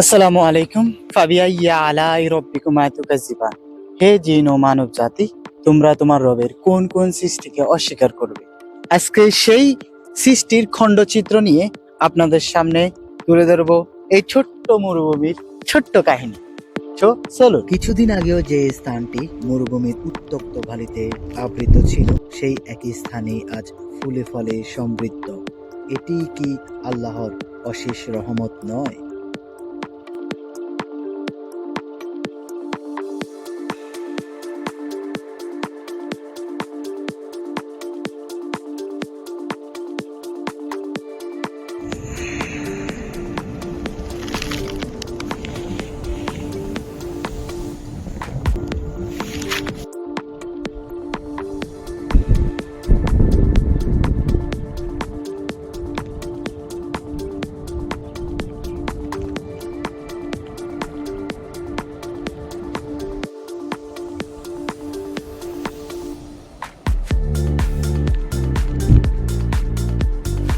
আসসালামু আলাইকুম ফাবিয়া ইয়া আলাই রব্বিকুমা তুকাজ্জিবান। হে জিন ও মানব জাতি, তোমরা তোমার রবের কোন কোন সৃষ্টিকে অস্বীকার করবে? আজকে সেই সৃষ্টির খণ্ডচিত্র নিয়ে আপনাদের সামনে তুলে ধরবো এই ছোট্ট মরুভূমির ছোট্ট কাহিনী। চলো, কিছুদিন আগেও যে স্থানটি মরুভূমির উত্তপ্ত বালিতে আবৃত ছিল, সেই একই স্থানে আজ ফুলে ফলে সমৃদ্ধ। এটি কি আল্লাহর অশেষ রহমত নয়?